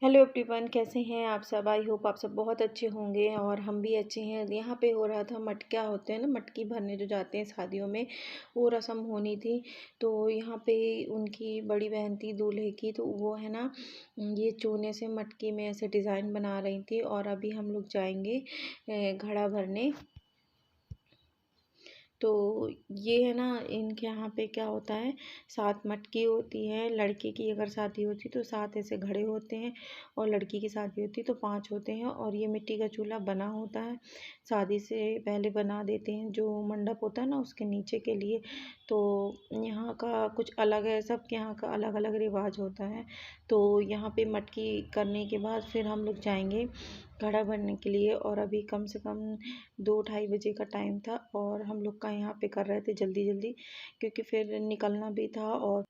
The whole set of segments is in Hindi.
हेलो एवरीवन, कैसे हैं आप सब। आई होप आप सब बहुत अच्छे होंगे और हम भी अच्छे हैं। यहाँ पे हो रहा था मटका होते हैं ना, मटकी भरने जो जाते हैं शादियों में, वो रस्म होनी थी। तो यहाँ पे उनकी बड़ी बहन थी दूल्हे की, तो वो है ना ये चूने से मटकी में ऐसे डिज़ाइन बना रही थी। और अभी हम लोग जाएंगे घड़ा भरने। तो ये है ना, इनके यहाँ पे क्या होता है, 7 मटकी होती है। लड़के की अगर शादी होती तो 7 ऐसे घड़े होते हैं, और लड़की की शादी होती तो 5 होते हैं। और ये मिट्टी का चूल्हा बना होता है, शादी से पहले बना देते हैं, जो मंडप होता है ना उसके नीचे के लिए। तो यहाँ का कुछ अलग है, सबके यहाँ का अलग अलग रिवाज होता है। तो यहाँ पे मटकी करने के बाद फिर हम लोग जाएंगे घड़ा भरने के लिए। और अभी कम से कम 2-2:30 बजे का टाइम था, और हम लोग का यहाँ पे कर रहे थे जल्दी जल्दी, क्योंकि फिर निकलना भी था। और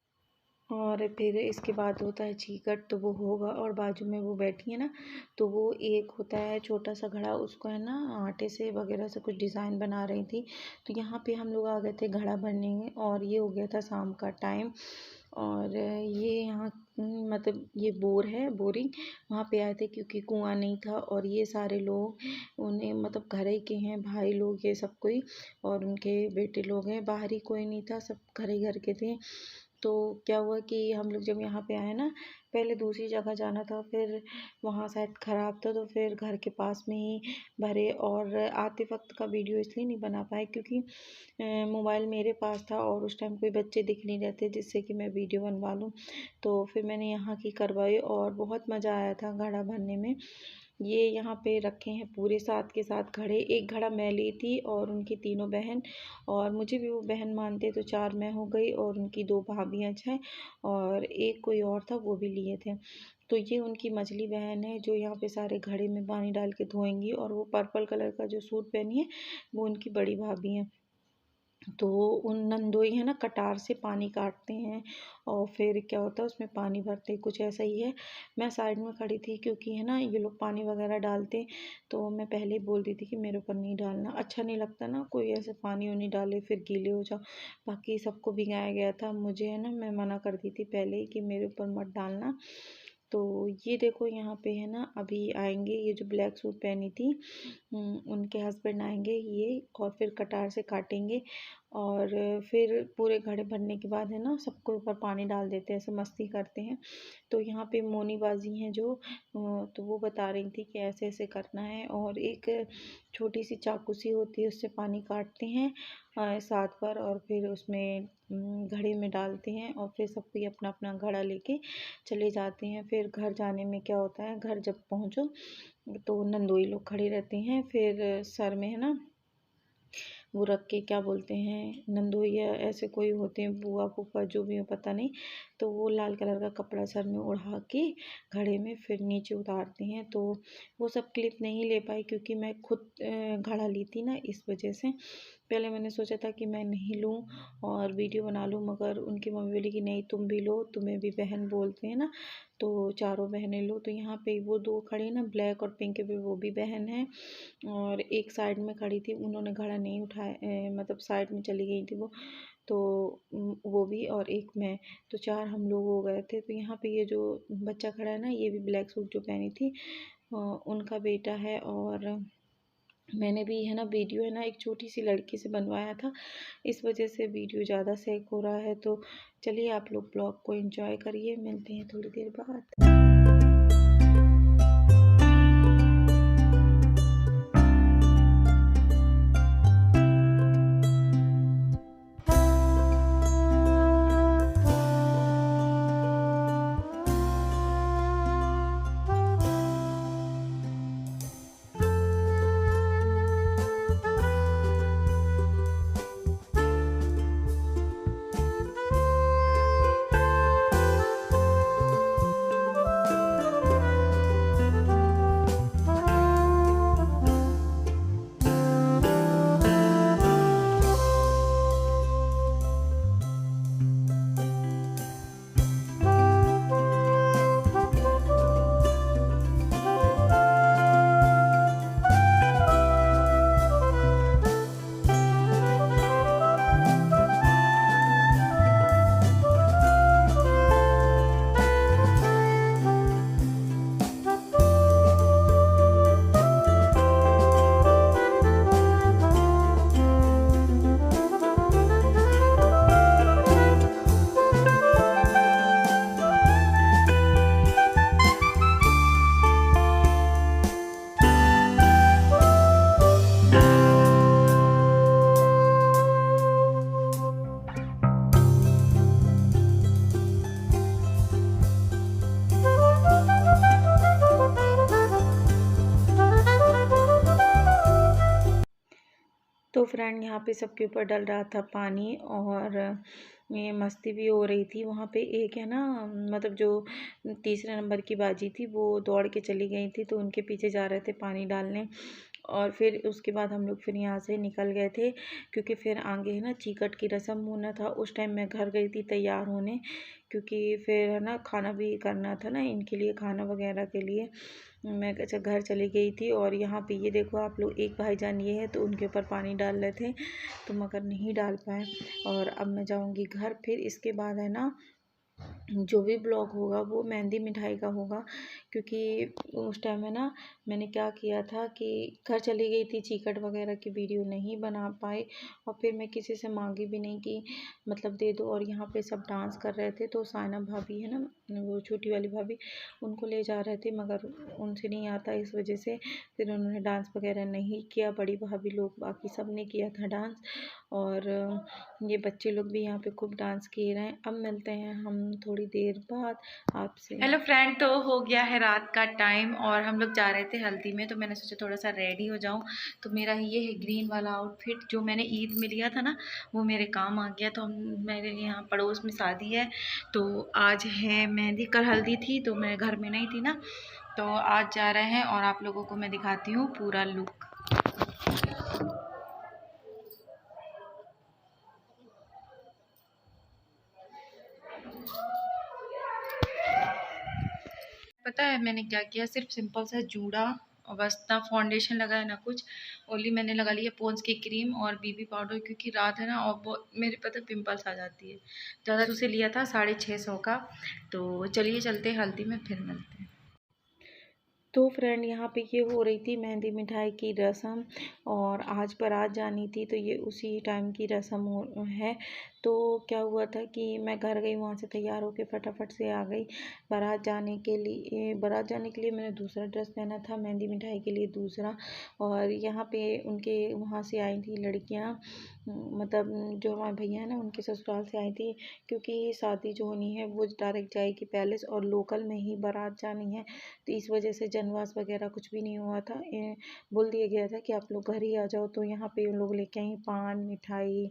फिर इसके बाद होता है चीकट, तो वो होगा। और बाजू में वो बैठी है ना, तो वो एक होता है छोटा सा घड़ा, उसको है ना आटे से वगैरह से कुछ डिज़ाइन बना रही थी। तो यहाँ पे हम लोग आ गए थे घड़ा भरने में, और ये हो गया था शाम का टाइम। और ये यहाँ मतलब ये बोर है, बोरिंग, वहाँ पे आए थे क्योंकि कुआं नहीं था। और ये सारे लोग उन्हें मतलब घर ही के हैं, भाई लोग ये सब कोई, और उनके बेटे लोग हैं। बाहरी कोई नहीं था, सब घर ही घर के थे। तो क्या हुआ कि हम लोग जब यहाँ पे आए ना, पहले दूसरी जगह जाना था, फिर वहाँ शायद ख़राब था, तो फिर घर के पास में ही भरे। और आते वक्त का वीडियो इसलिए नहीं बना पाए क्योंकि मोबाइल मेरे पास था, और उस टाइम कोई बच्चे दिख नहीं रहे थे जिससे कि मैं वीडियो बनवा लूँ। तो फिर मैंने यहाँ की करवाई, और बहुत मज़ा आया था घड़ा भरने में। ये यहाँ पे रखे हैं पूरे 7 के 7 घड़े। एक घड़ा मैं ली थी और उनकी तीनों बहन, और मुझे भी वो बहन मानते, तो 4 मैं हो गई, और उनकी 2 भाभियाँ हैं, और एक कोई और था वो भी लिए थे। तो ये उनकी मझली बहन है जो यहाँ पे सारे घड़े में पानी डाल के धोएंगी। और वो पर्पल कलर का जो सूट पहनी है, वो उनकी बड़ी भाभी है। तो उन नंदोई है ना, कटार से पानी काटते हैं, और फिर क्या होता है उसमें पानी भरते हैं, कुछ ऐसा ही है। मैं साइड में खड़ी थी क्योंकि है ना ये लोग पानी वगैरह डालते, तो मैं पहले ही बोल दी थी कि मेरे ऊपर नहीं डालना, अच्छा नहीं लगता ना कोई ऐसे पानी वानी डाले फिर गीले हो जाओ। बाकी सबको भिगाया गया था, मुझे है ना, मैं मना कर दी थी पहले ही कि मेरे ऊपर मत डालना। तो ये देखो यहाँ पे है ना, अभी आएंगे ये जो ब्लैक सूट पहनी थी, उनके हस्बैंड आएंगे ये, और फिर कटार से काटेंगे। और फिर पूरे घड़े भरने के बाद है ना, सबको ऊपर पानी डाल देते हैं, ऐसे मस्ती करते हैं। तो यहाँ पे मोनी बाजी हैं जो, तो वो बता रही थी कि ऐसे ऐसे करना है। और एक छोटी सी चाकू सी होती है, उससे पानी काटते हैं 7 बार, और फिर उसमें घड़े में डालते हैं, और फिर सब कोई अपना अपना घड़ा लेके चले जाते हैं। फिर घर जाने में क्या होता है, घर जब पहुँचो तो नंदोई लोग खड़े रहते हैं, फिर सर में है ना वो रख के, क्या बोलते हैं, नंदोइया ऐसे कोई होते हैं, बुआ फूफा जो भी हो पता नहीं, तो वो लाल कलर का कपड़ा सर में ओढ़ा के घड़े में फिर नीचे उतारते हैं। तो वो सब क्लिप नहीं ले पाई क्योंकि मैं खुद घड़ा ली थी ना, इस वजह से। पहले मैंने सोचा था कि मैं नहीं लूँ और वीडियो बना लूँ, मगर उनकी मम्मी बोली कि नहीं तुम भी लो, तुम्हें भी बहन बोलते हैं ना, तो चारों बहनें लो। तो यहाँ पे वो 2 खड़ी ना, ब्लैक और पिंक पे, वो भी बहन है। और एक साइड में खड़ी थी, उन्होंने घड़ा नहीं उठाया, मतलब साइड में चली गई थी वो। तो वो भी, और एक मैं, तो 4 हम लोग हो गए थे। तो यहाँ पे ये जो बच्चा खड़ा है ना, ये भी ब्लैक सूट जो पहनी थी, उनका बेटा है। और मैंने भी है ना वीडियो है ना एक छोटी सी लड़की से बनवाया था, इस वजह से वीडियो ज़्यादा सेक हो रहा है। तो चलिए आप लोग ब्लॉग को एंजॉय करिए, मिलते हैं थोड़ी देर बाद। फ्रेंड यहाँ पे सबके ऊपर डल रहा था पानी और ये मस्ती भी हो रही थी। वहाँ पे एक है ना, मतलब जो तीसरे नंबर की बाजी थी वो दौड़ के चली गई थी, तो उनके पीछे जा रहे थे पानी डालने। और फिर उसके बाद हम लोग फिर यहाँ से निकल गए थे, क्योंकि फिर आगे है ना चीकट की रस्म होना था। उस टाइम मैं घर गई थी तैयार होने, क्योंकि फिर है ना खाना भी करना था ना इनके लिए, खाना वगैरह के लिए मैं अच्छा घर चली गई थी। और यहाँ पे ये देखो आप लोग, एक भाईजान ये है तो उनके ऊपर पानी डाल रहे थे तो मगर नहीं डाल पाए। और अब मैं जाऊँगी घर। फिर इसके बाद है ना जो भी ब्लॉग होगा वो मेहंदी मिठाई का होगा, क्योंकि उस टाइम है ना मैंने क्या किया था कि घर चली गई थी, चीकट वगैरह की वीडियो नहीं बना पाई। और फिर मैं किसी से मांगी भी नहीं कि मतलब दे दो। और यहाँ पे सब डांस कर रहे थे तो साइना भाभी है ना, वो छोटी वाली भाभी, उनको ले जा रहे थे मगर उनसे नहीं आता, इस वजह से फिर उन्होंने डांस वगैरह नहीं किया। बड़ी भाभी लोग बाकी सब ने किया था डांस। और ये बच्चे लोग भी यहाँ पे खूब डांस किए रहे हैं। अब मिलते हैं हम थोड़ी देर बाद आपसे। हेलो फ्रेंड, तो हो गया है रात का टाइम और हम लोग जा रहे थे हल्दी में, तो मैंने सोचा थोड़ा सा रेडी हो जाऊं। तो मेरा ये है ग्रीन वाला आउटफिट जो मैंने ईद में लिया था ना, वो मेरे काम आ गया। तो मेरे यहाँ पड़ोस में शादी है, तो आज है मेहंदी, कल हल्दी थी तो मैं घर में नहीं थी ना, तो आज जा रहे हैं और आप लोगों को मैं दिखाती हूँ पूरा लुक। पता है मैंने क्या किया, सिर्फ सिंपल सा जूड़ा और बस, ना फाउंडेशन लगाया ना कुछ। ओनली मैंने लगा लिया पॉन्ड्स की क्रीम और बीबी पाउडर, क्योंकि रात है ना और वो मेरे पता पिंपल्स आ जाती है ज़्यादा। तो उसे लिया था 650 का। तो चलिए चलते हैं हल्दी में, फिर मिलते हैं। तो फ्रेंड यहाँ पे ये हो रही थी मेहंदी मिठाई की रस्म, और आज बारात जानी थी तो ये उसी टाइम की रस्म है। तो क्या हुआ था कि मैं घर गई, वहाँ से तैयार होके फटाफट से आ गई बारात जाने के लिए। बारात जाने के लिए मैंने दूसरा ड्रेस पहना था, मेहंदी मिठाई के लिए दूसरा। और यहाँ पे उनके वहाँ से आई थी लड़कियाँ, मतलब जो हमारे भैया है ना उनके ससुराल से आई थी, क्योंकि शादी जो होनी है वो डायरेक्ट जाएगी पैलेस और लोकल में ही बारात जानी है। तो इस वजह से जनवास वगैरह कुछ भी नहीं हुआ था, बोल दिया गया था कि आप लोग घर ही आ जाओ। तो यहाँ पे उन लोग लेके आई पान मिठाई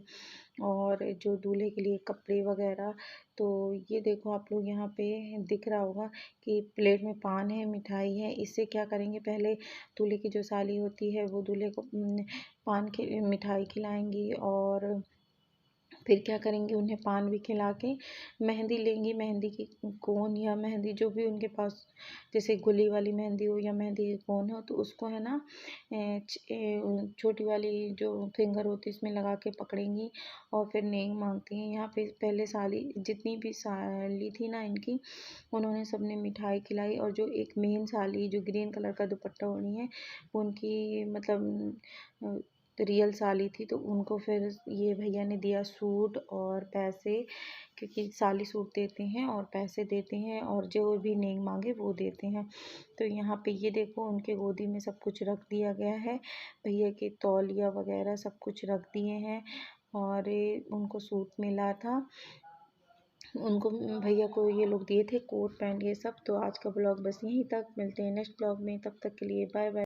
और जो दूल्हे के लिए कपड़े वगैरह। तो ये देखो आप लोग, यहाँ पे दिख रहा होगा कि प्लेट में पान है, मिठाई है। इससे क्या करेंगे, पहले दूल्हे की जो साली होती है वो दूल्हे को पान की मिठाई खिलाएंगी, और फिर क्या करेंगे, उन्हें पान भी खिला के मेहंदी लेंगी। मेहंदी की कोन या मेहंदी जो भी उनके पास, जैसे गुली वाली मेहंदी हो या मेहंदी की कोन हो, तो उसको है ना छोटी वाली जो फिंगर होती है इसमें लगा के पकड़ेंगी और फिर नेक मांगती हैं। यहाँ पे पहले साली, जितनी भी साली थी ना इनकी, उन्होंने सबने मिठाई खिलाई। और जो एक मेन साली जो ग्रीन कलर का दुपट्टा ओढ़ी है, उनकी मतलब रियल साली थी, तो उनको फिर ये भैया ने दिया सूट और पैसे, क्योंकि साली सूट देते हैं और पैसे देते हैं और जो भी नेक मांगे वो देते हैं। तो यहाँ पे ये देखो उनके गोदी में सब कुछ रख दिया गया है, भैया के तौलिया वगैरह सब कुछ रख दिए हैं। और उनको सूट मिला था, उनको भैया को ये लोग दिए थे कोट पैंट ये सब। तो आज का ब्लॉग बस यहीं तक, मिलते हैं नेक्स्ट ब्लॉग में, तब तक के लिए बाय बाय।